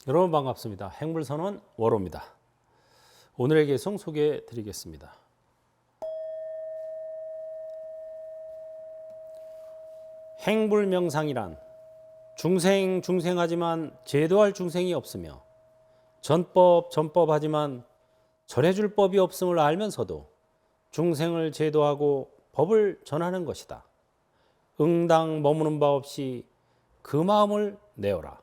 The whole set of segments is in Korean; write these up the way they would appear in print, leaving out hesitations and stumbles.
여러분 반갑습니다. 행불선언 월호입니다. 오늘의 개성 소개해 드리겠습니다. 행불명상이란 중생하지만 제도할 중생이 없으며 전법하지만 전해줄 법이 없음을 알면서도 중생을 제도하고 법을 전하는 것이다. 응당 머무는 바 없이 그 마음을 내어라.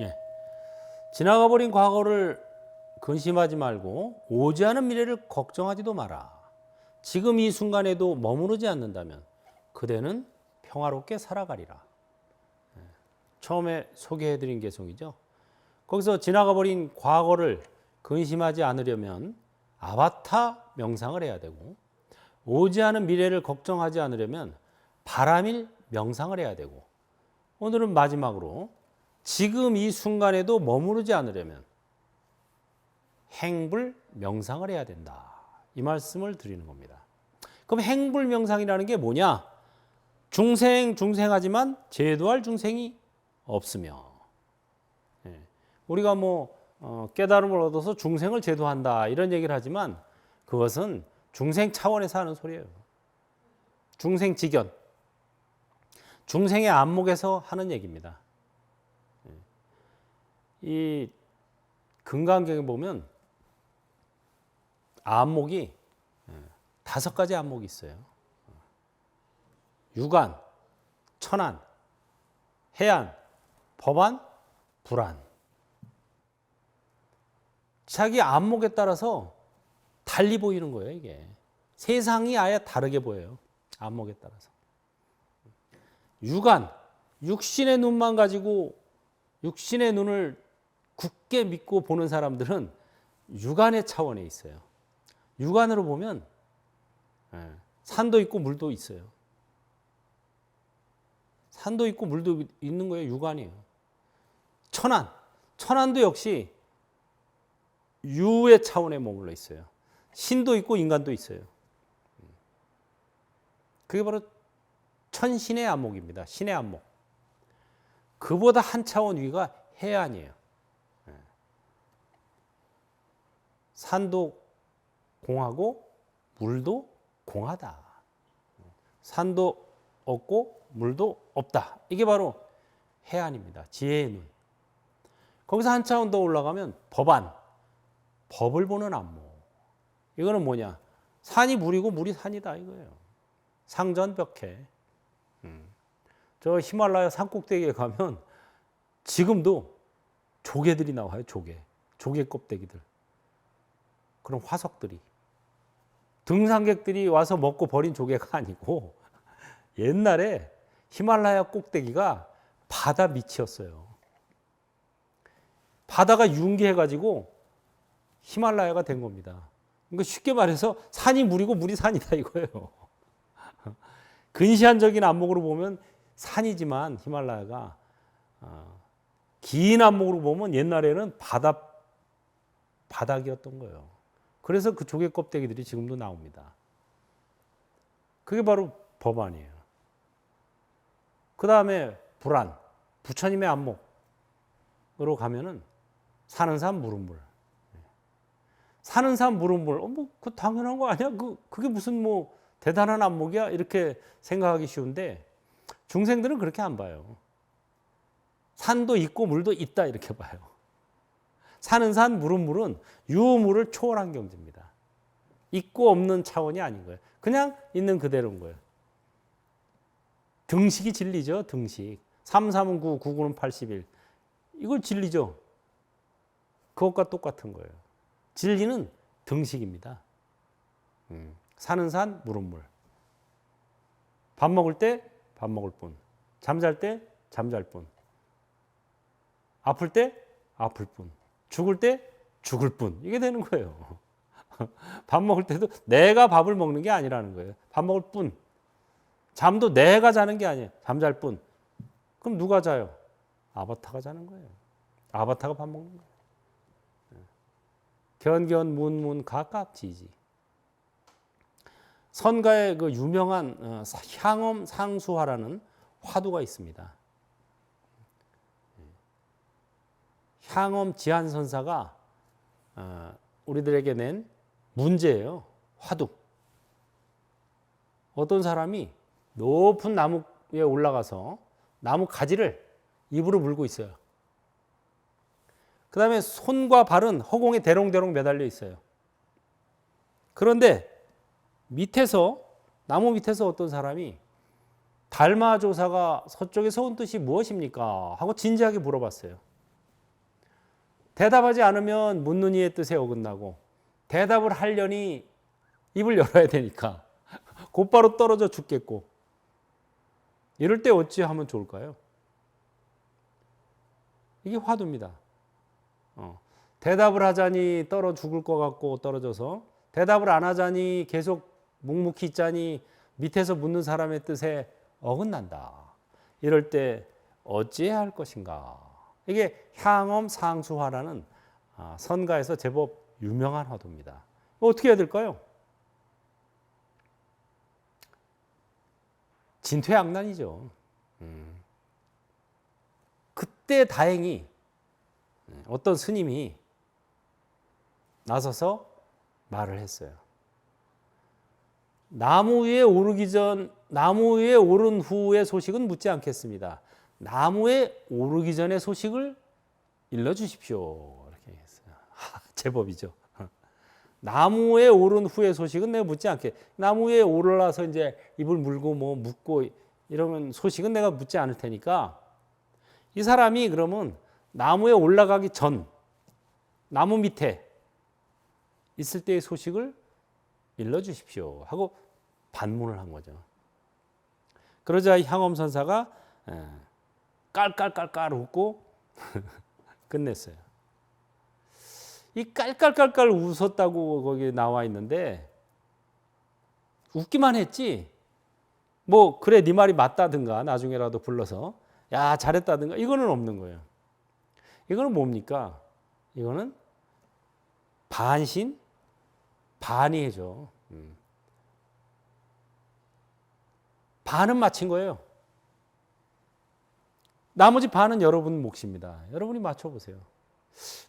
예. 지나가버린 과거를 근심하지 말고 오지 않은 미래를 걱정하지도 마라. 지금 이 순간에도 머무르지 않는다면 그대는 평화롭게 살아가리라. 처음에 소개해드린 개송이죠. 거기서 지나가버린 과거를 근심하지 않으려면 아바타 명상을 해야 되고, 오지 않은 미래를 걱정하지 않으려면 바라밀 명상을 해야 되고, 오늘은 마지막으로 지금 이 순간에도 머무르지 않으려면 행불 명상을 해야 된다. 이 말씀을 드리는 겁니다. 그럼 행불 명상이라는 게 뭐냐? 중생하지만 제도할 중생이 없으며, 우리가 깨달음을 얻어서 중생을 제도한다 이런 얘기를 하지만 그것은 중생 차원에서 하는 소리예요. 중생 직연, 중생의 안목에서 하는 얘기입니다. 이 금강경에 보면 안목이 5가지 안목이 있어요. 유관, 천안, 해안, 법안, 불안. 자기 안목에 따라서 달리 보이는 거예요, 이게. 세상이 아예 다르게 보여요. 안목에 따라서. 유관, 육신의 눈만 가지고 육신의 눈을 굳게 믿고 보는 사람들은 유관의 차원에 있어요. 유관으로 보면 산도 있고 물도 있어요. 산도 있고 물도 있는 거예요. 유관이에요. 천안도 역시 유의 차원에 머물러 있어요. 신도 있고 인간도 있어요. 그게 바로 천신의 안목입니다. 신의 안목. 그보다 한 차원 위가 해안이에요. 산도 공하고 물도 공하다. 산도 없고 물도 없다. 이게 바로 해안입니다. 지혜의 눈. 거기서 한 차원 더 올라가면 법안. 법을 보는 안목. 이거는 뭐냐? 산이 물이고 물이 산이다 이거예요. 상전벽해. 저 히말라야 산꼭대기에 가면 지금도 조개들이 나와요. 조개 껍데기들. 그런 화석들이. 등산객들이 와서 먹고 버린 조개가 아니고 옛날에 히말라야 꼭대기가 바다 밑이었어요. 바다가 융기해가지고 히말라야가 된 겁니다. 그러니까 쉽게 말해서 산이 물이고 물이 산이다 이거예요. 근시안적인 안목으로 보면 산이지만 히말라야가 긴 안목으로 보면 옛날에는 바닥이었던 거예요. 그래서 그 조개 껍데기들이 지금도 나옵니다. 그게 바로 법안이에요. 그 다음에 불안, 부처님의 안목으로 가면은 사는 산 물은 물. 사는 산 물은 물. 그 당연한 거 아니야? 그게 무슨 대단한 안목이야? 이렇게 생각하기 쉬운데 중생들은 그렇게 안 봐요. 산도 있고 물도 있다 이렇게 봐요. 사는 산 물은 물은 유물을 초월한 경지입니다. 있고 없는 차원이 아닌 거예요. 그냥 있는 그대로인 거예요. 등식이 진리죠. 등식. 3, 3은 9, 9, 9는 81. 이걸 진리죠. 그것과 똑같은 거예요. 진리는 등식입니다. 사는 산, 물은 물. 밥 먹을 때 밥 먹을 뿐. 잠잘 때 잠잘 뿐. 아플 때 아플 뿐. 죽을 때 죽을 뿐. 이게 되는 거예요. 밥 먹을 때도 내가 밥을 먹는 게 아니라는 거예요. 밥 먹을 뿐. 잠도 내가 자는 게 아니에요. 잠잘 뿐. 그럼 누가 자요? 아바타가 자는 거예요. 아바타가 밥 먹는 거예요. 견견 문문 각각 지지. 선가의 그 유명한 향엄 상수화라는 화두가 있습니다. 향엄 지한선사가 우리들에게 낸 문제예요. 화두. 어떤 사람이 높은 나무 위에 올라가서 나무 가지를 입으로 물고 있어요. 그 다음에 손과 발은 허공에 대롱대롱 매달려 있어요. 그런데 나무 밑에서 어떤 사람이 달마조사가 서쪽에서 온 뜻이 무엇입니까? 하고 진지하게 물어봤어요. 대답하지 않으면 묻는 이의 뜻에 어긋나고, 대답을 하려니 입을 열어야 되니까 곧바로 떨어져 죽겠고, 이럴 때 어찌 하면 좋을까요? 이게 화두입니다. 대답을 하자니 떨어 죽을 것 같고 떨어져서, 대답을 안 하자니 계속 묵묵히 있자니 밑에서 묻는 사람의 뜻에 어긋난다. 이럴 때 어찌해야 할 것인가? 이게 향엄 상수화라는 선가에서 제법 유명한 화두입니다. 어떻게 해야 될까요? 진퇴양난이죠. 그때 다행히 어떤 스님이 나서서 말을 했어요. 나무 위에 오른 후의 소식은 묻지 않겠습니다. 나무에 오르기 전의 소식을 일러주십시오. 이렇게 했어요. 제법이죠. 나무에 오른 후의 소식은 내가 묻지 않게. 나무에 올라서 이제 입을 물고 뭐 묻고 이러면 소식은 내가 묻지 않을 테니까, 이 사람이 그러면 나무에 올라가기 전, 나무 밑에 있을 때의 소식을 일러주십시오 하고 반문을 한 거죠. 그러자 향엄선사가 깔깔깔깔 웃고 끝냈어요. 이 깔깔깔깔 웃었다고 거기 나와 있는데, 웃기만 했지 뭐 그래 네 말이 맞다든가 나중에라도 불러서 야 잘했다든가 이거는 없는 거예요. 이거는 뭡니까? 이거는 반신 반의죠. 반은 맞힌 거예요. 나머지 반은 여러분 몫입니다. 여러분이 맞춰보세요.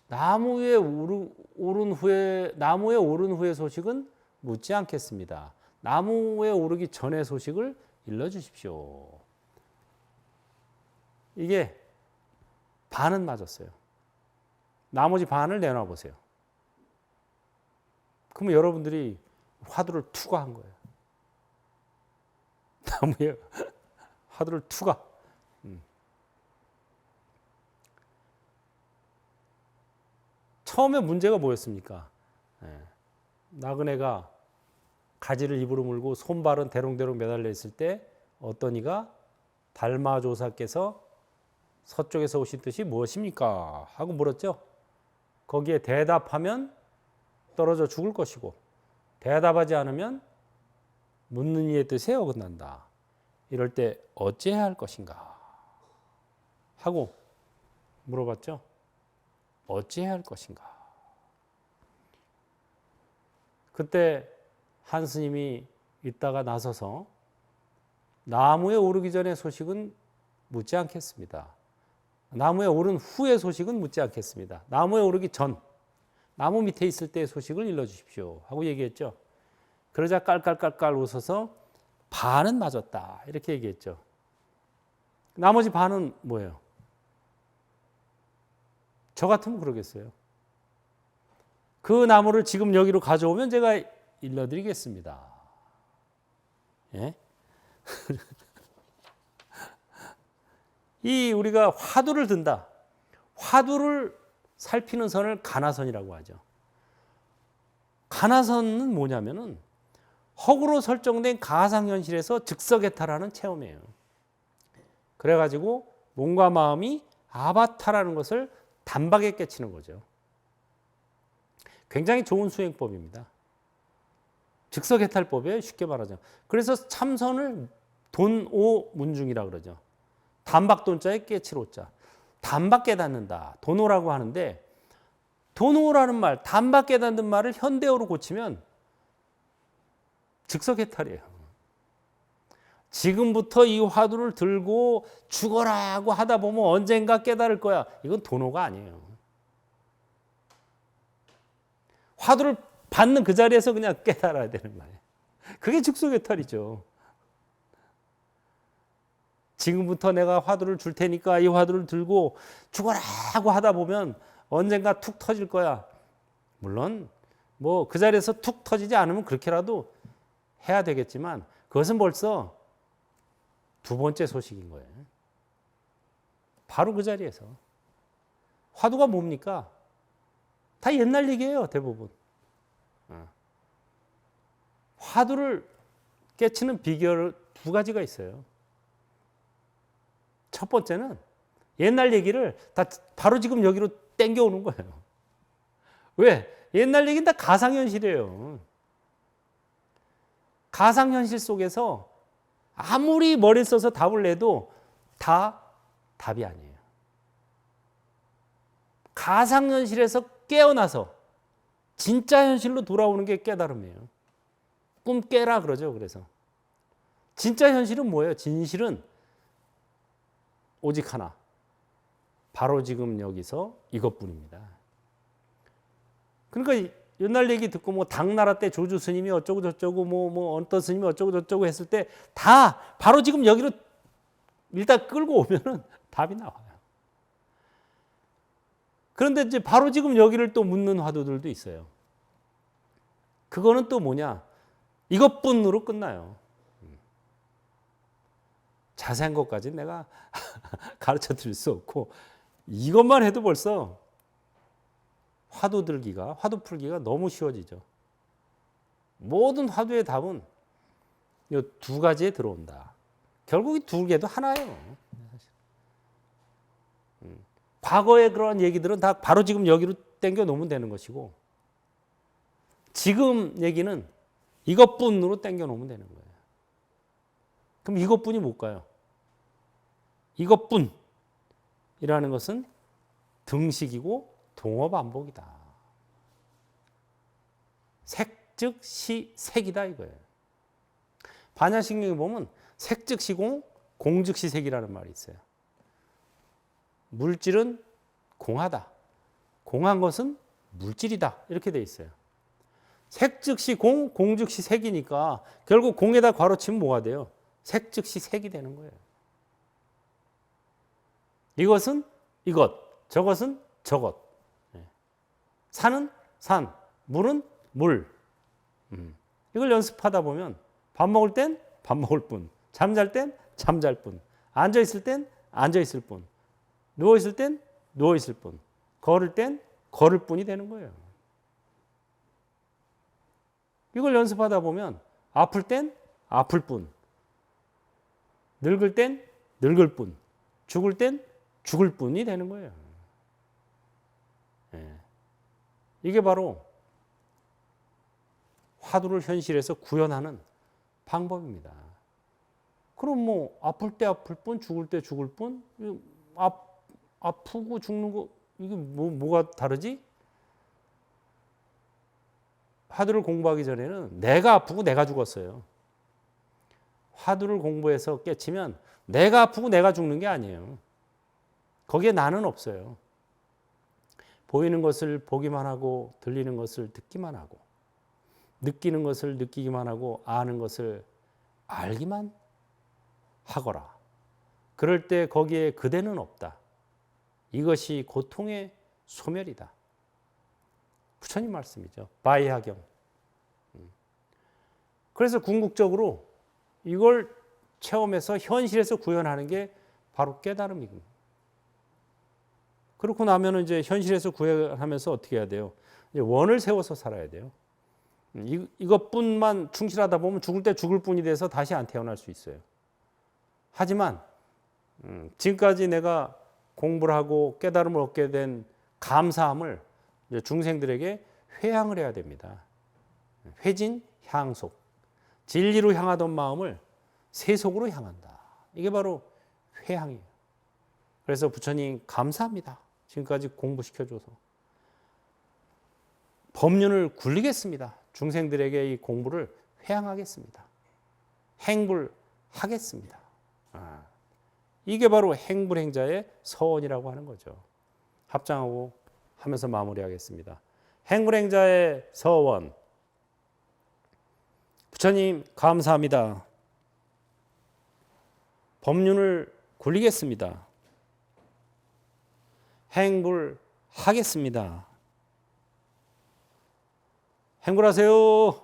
나무에 오른 후의 소식은 묻지 않겠습니다. 나무에 오르기 전의 소식을 일러주십시오. 이게 반은 맞았어요. 나머지 반을 내놔 보세요. 그러면 여러분들이 화두를 투과한 거예요. 나무에 화두를 투과. 처음에 문제가 뭐였습니까? 나그네가 가지를 입으로 물고 손발은 대롱대롱 매달려 있을 때 어떤 이가 달마조사께서 서쪽에서 오신 뜻이 무엇입니까? 하고 물었죠. 거기에 대답하면 떨어져 죽을 것이고, 대답하지 않으면 묻는 이의 뜻에 어긋난다. 이럴 때 어찌해야 할 것인가? 하고 물어봤죠. 어찌해야 할 것인가? 그때 한 스님이 있다가 나서서 나무에 오르기 전의 소식은 묻지 않겠습니다. 나무에 오른 후의 소식은 묻지 않겠습니다. 나무에 오르기 전, 나무 밑에 있을 때의 소식을 일러주십시오 하고 얘기했죠. 그러자 깔깔깔깔 웃어서 반은 맞았다 이렇게 얘기했죠. 나머지 반은 뭐예요? 저 같으면 그러겠어요. 그 나무를 지금 여기로 가져오면 제가 일러드리겠습니다. 예? 이 우리가 화두를 든다. 화두를 살피는 선을 가나선이라고 하죠. 가나선은 뭐냐면은 허구로 설정된 가상현실에서 즉석에타라는 체험이에요. 그래가지고 몸과 마음이 아바타라는 것을 단박에 깨치는 거죠. 굉장히 좋은 수행법입니다. 즉석해탈법이에요. 쉽게 말하죠. 그래서 참선을 돈오 문중이라고 그러죠. 단박돈자에 깨치로자. 단박 깨닫는다. 돈오라고 하는데, 돈오라는 말, 단박 깨닫는 말을 현대어로 고치면 즉석해탈이에요. 지금부터 이 화두를 들고 죽어라고 하다 보면 언젠가 깨달을 거야. 이건 도노가 아니에요. 화두를 받는 그 자리에서 그냥 깨달아야 되는 거예요. 그게 즉소개탈이죠. 지금부터 내가 화두를 줄 테니까 이 화두를 들고 죽어라고 하다 보면 언젠가 툭 터질 거야. 물론 뭐 그 자리에서 툭 터지지 않으면 그렇게라도 해야 되겠지만 그것은 벌써 두 번째 소식인 거예요. 바로 그 자리에서. 화두가 뭡니까? 다 옛날 얘기예요, 대부분. 화두를 깨치는 비결 두 가지가 있어요. 첫 번째는 옛날 얘기를 다 바로 지금 여기로 땡겨오는 거예요. 왜? 옛날 얘기는 다 가상현실이에요. 가상현실 속에서 아무리 머리 써서 답을 내도 다 답이 아니에요. 가상현실에서 깨어나서 진짜 현실로 돌아오는 게 깨달음이에요. 꿈 깨라 그러죠. 그래서 진짜 현실은 뭐예요? 진실은 오직 하나. 바로 지금 여기서 이것뿐입니다. 그러니까 옛날 얘기 듣고 뭐 당나라 때 조주 스님이 어쩌고 저쩌고 뭐 어떤 스님이 어쩌고 저쩌고 했을 때 다 바로 지금 여기로 일단 끌고 오면은 답이 나와요. 그런데 이제 바로 지금 여기를 또 묻는 화두들도 있어요. 그거는 또 뭐냐? 이것뿐으로 끝나요. 자세한 것까지는 내가 가르쳐 드릴 수 없고 이것만 해도 벌써 화두 들기가, 화두 풀기가 너무 쉬워지죠. 모든 화두의 답은 이 두 가지에 들어온다. 결국 이 두 개도 하나예요. 과거의 그런 얘기들은 다 바로 지금 여기로 땡겨 놓으면 되는 것이고 지금 얘기는 이것뿐으로 땡겨 놓으면 되는 거예요. 그럼 이것뿐이 뭘까요? 이것뿐이라는 것은 등식이고 동어 반복이다. 색 즉시 색이다 이거예요. 반야신경에 보면 색 즉시 공, 공 즉시 색이라는 말이 있어요. 물질은 공하다. 공한 것은 물질이다. 이렇게 돼 있어요. 색 즉시 공, 공 즉시 색이니까 결국 공에다 괄호 치면 뭐가 돼요? 색 즉시 색이 되는 거예요. 이것은 이것, 저것은 저것. 산은 산, 물은 물. 이걸 연습하다 보면 밥 먹을 땐 밥 먹을 뿐, 잠잘 땐 잠잘 뿐, 앉아 있을 땐 앉아 있을 뿐, 누워 있을 땐 누워 있을 뿐, 걸을 땐 걸을 뿐이 되는 거예요. 이걸 연습하다 보면 아플 땐 아플 뿐, 늙을 땐 늙을 뿐, 죽을 땐 죽을 뿐이 되는 거예요. 이게 바로 화두를 현실에서 구현하는 방법입니다. 그럼 뭐 아플 때 아플 뿐, 죽을 때 죽을 뿐, 아프고 죽는 거 이게 뭐가 다르지? 화두를 공부하기 전에는 내가 아프고 내가 죽었어요. 화두를 공부해서 깨치면 내가 아프고 내가 죽는 게 아니에요. 거기에 나는 없어요. 보이는 것을 보기만 하고 들리는 것을 듣기만 하고 느끼는 것을 느끼기만 하고 아는 것을 알기만 하거라. 그럴 때 거기에 그대는 없다. 이것이 고통의 소멸이다. 부처님 말씀이죠. 바이하경. 그래서 궁극적으로 이걸 체험해서 현실에서 구현하는 게 바로 깨달음입니다. 그렇고 나면은 이제 현실에서 구현하면서 어떻게 해야 돼요? 이제 원을 세워서 살아야 돼요. 이것뿐만 충실하다 보면 죽을 때 죽을 뿐이 돼서 다시 안 태어날 수 있어요. 하지만 지금까지 내가 공부를 하고 깨달음을 얻게 된 감사함을 이제 중생들에게 회향을 해야 됩니다. 회진, 향속. 진리로 향하던 마음을 세속으로 향한다. 이게 바로 회향이에요. 그래서 부처님 감사합니다. 지금까지 공부시켜줘서. 법륜을 굴리겠습니다. 중생들에게 이 공부를 회향하겠습니다. 행불 하겠습니다. 이게 바로 행불행자의 서원이라고 하는 거죠. 합장하고 하면서 마무리하겠습니다. 행불행자의 서원. 부처님 감사합니다. 법륜을 굴리겠습니다. 행불하겠습니다. 행불하세요.